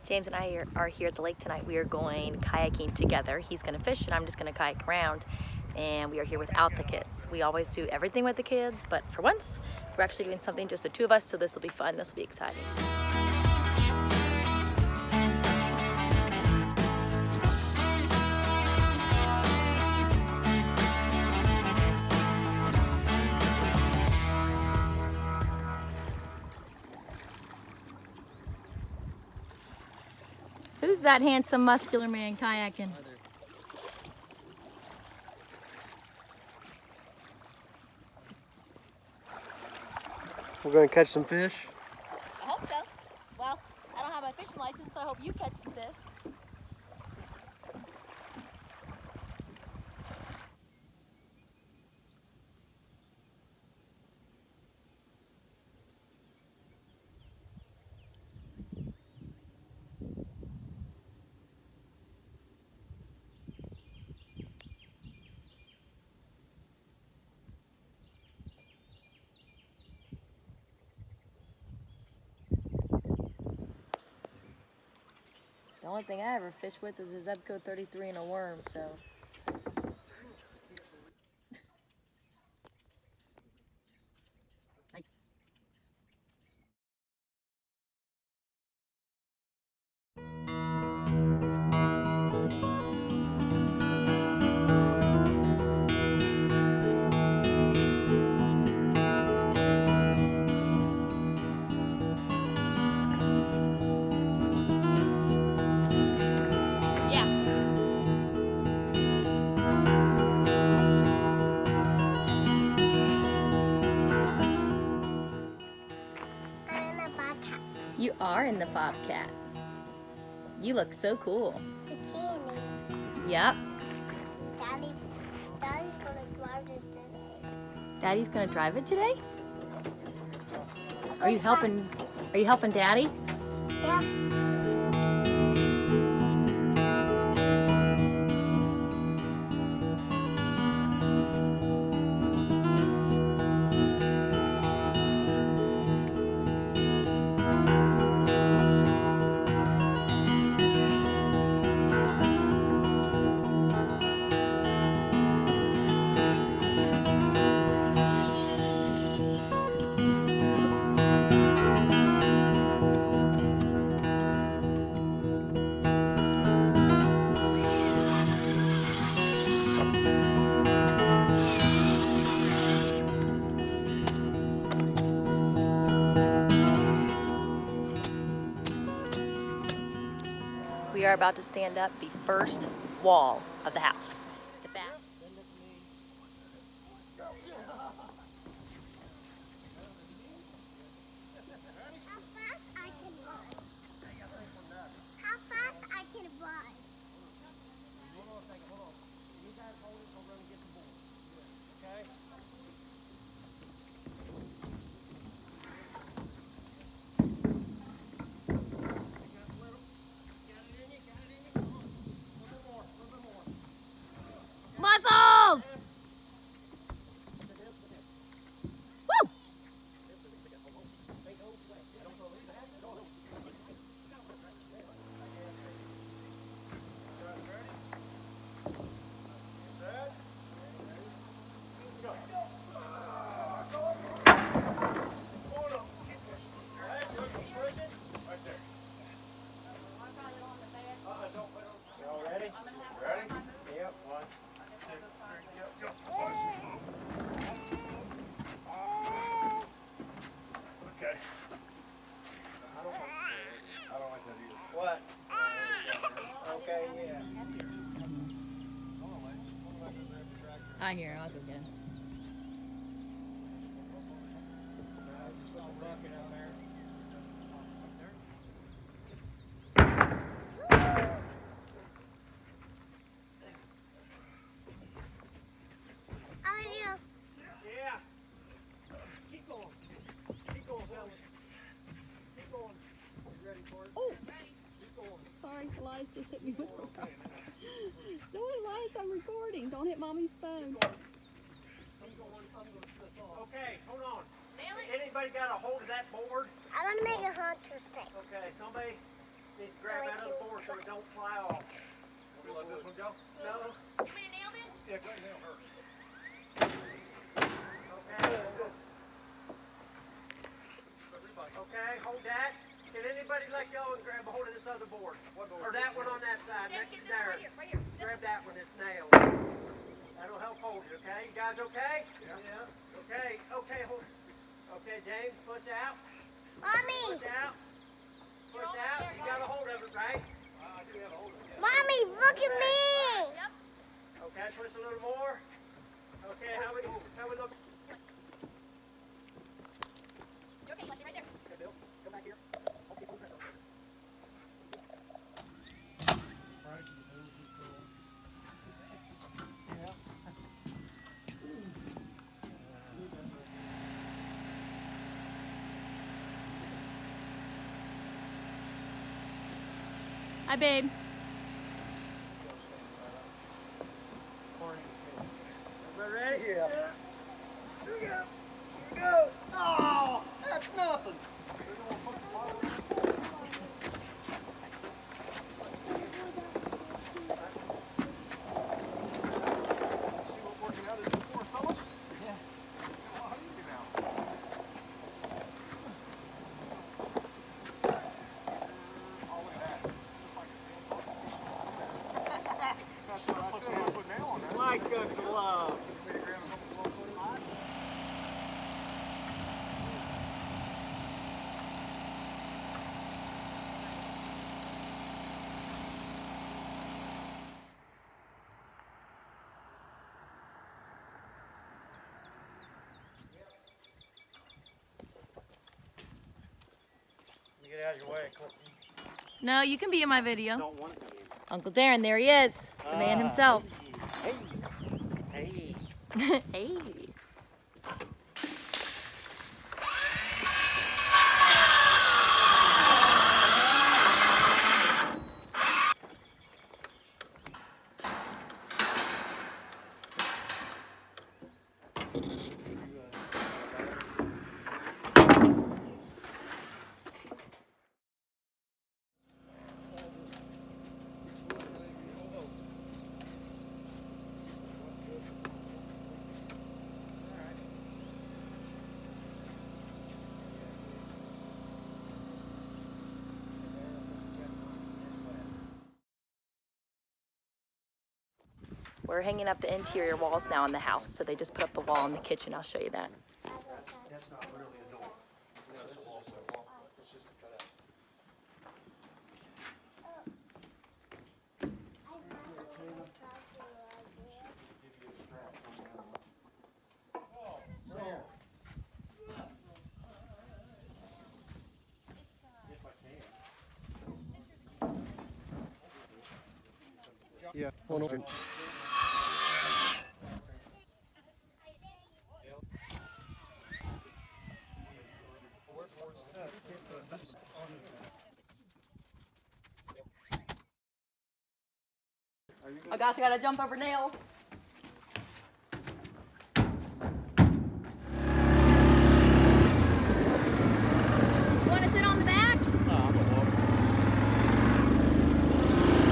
James and I are here at the lake tonight. We are going kayaking together. He's gonna fish and I'm just gonna kayak around. And we are here without the kids. We always do everything with the kids, but for once, we're actually doing something just the two of us, so this will be fun, this will be exciting. Who's that handsome, muscular man kayaking? We're going to catch some fish? I hope so. Well, I don't have my fishing license, so I hope you catch some fish. The only thing I ever fish with is a Zebco 33 and a worm, so. Nice. You are in the Bobcat. You look so cool. Yep. Daddy's gonna drive this today. Daddy's gonna drive it today? Are you helping Daddy? Yep. We are about to stand up the first wall of the house. The back. How fast I can run? How fast I can run? Hold on a second, hold on. You guys hold it, I'll run and get the board. Okay? Muscles! Woo! Y'all ready? Ready? Yep, 1, 2, 3, yep, go. Okay. I don't like that either. What? Okay, yeah. I hear it, I'll go get it. Just let the bucket out there. How are you? Yeah. Keep going. Keep going, fellas. Keep going. You ready for it? Oh! Keep going. Sorry, Elias just hit me with a rock. No, Elias, I'm recording. Don't hit Mommy's phone. Okay, hold on. Anybody got a hold of that board? I want to make a hunter stick. Okay, somebody Need to grab out of the board so it don't fly off. Want me to let this one go? No. You want to nail this? Yeah, go ahead and nail her. Okay. Okay, hold that. Can anybody let go and grab a hold of this other board? Or that one on that side, next to Darren. Right here. Grab that one that's nailed. That'll help hold it, okay? You guys okay? Yeah. Okay, okay, hold. Okay, James, push out. Mommy, Push out. Push out. You got a hold of it, right? I do have a hold of it. Mommy, look at me. Yep. Okay, push a little more. Okay, how we look? You okay, Lexi? Right there. Okay, Bill, come back here. Okay, hold that. Hi, babe. Everybody ready? Yeah. Here we go. Here we go. Oh, that's nothing. See what working out is before, fellas? Yeah. How are you now? Oh, look at that. Looks like a damn That's what I said. I put nail on that. Like a glove. Want me to grab a couple gloves for you? You get out of your way, Courtney. No, you can be in my video. Don't want to. Uncle Darren, there he is. The man himself. Hey. Hey. Hey. We're hanging up the interior walls now in the house. So they just put up the wall in the kitchen. I'll show you that. That's not really a door. No, this is just a wall. It's just a cutout. Yeah, one open. Oh gosh, I gotta jump over nails. You wanna sit on the back?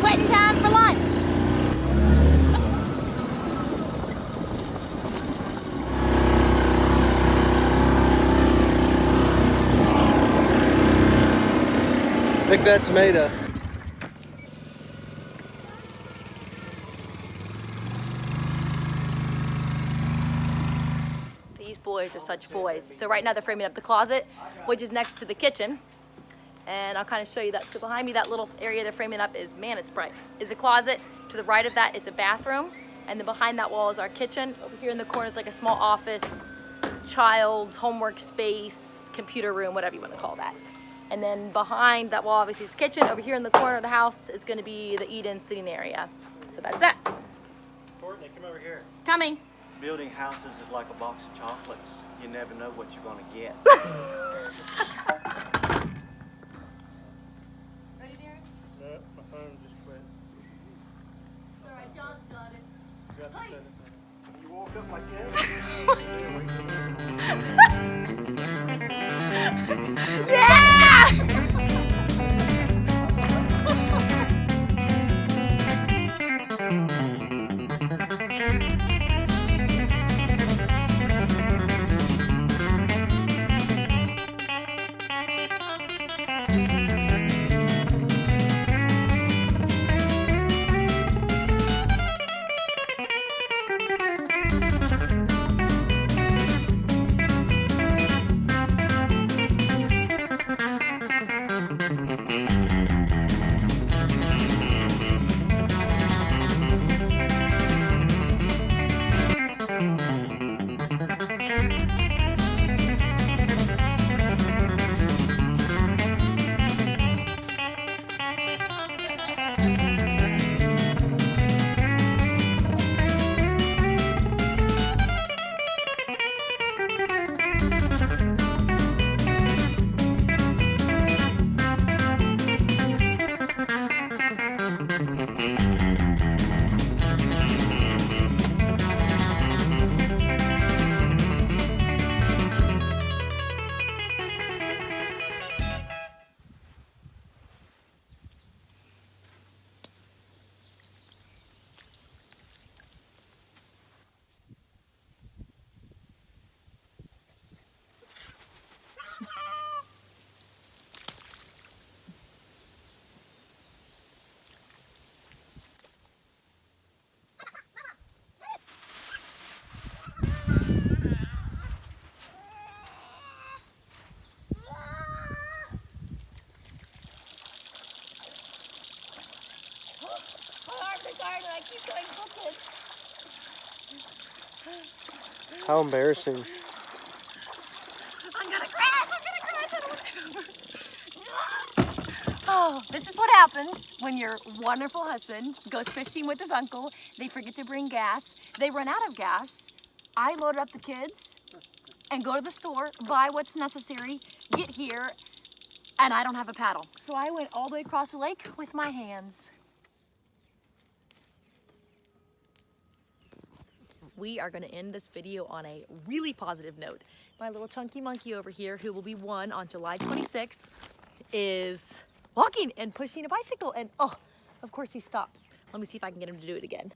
Quitting time for lunch. Pick that tomato. These boys are such boys. So right now they're framing up the closet, which is next to the kitchen. And I'll kind of show you that. So behind me, that little area they're framing up is, man, it's bright, is a closet. To the right of that is a bathroom. And then behind that wall is our kitchen. Over here in the corner is like a small office, child's homework space, computer room, whatever you want to call that. And then behind that wall, obviously, is the kitchen. Over here in the corner of the house is going to be the eat-in sitting area. So that's that. Courtney, come over here. Coming. Building houses is like a box of chocolates. You never know what you're gonna get. Ready, Darren? No, my phone just quit. All right, John's got it. You got to set it there. You walk up like that. Yeah! and I keep going crooked. How embarrassing. I'm gonna crash, I don't want to take over. Oh, this is what happens when your wonderful husband goes fishing with his uncle. They forget to bring gas. They run out of gas. I load up the kids and go to the store, buy what's necessary, get here, and I don't have a paddle. So I went all the way across the lake with my hands. We are gonna end this video on a really positive note. My little chunky monkey over here, who will be 1 on July 26th, is walking and pushing a bicycle, and oh, of course he stops. Let me see if I can get him to do it again.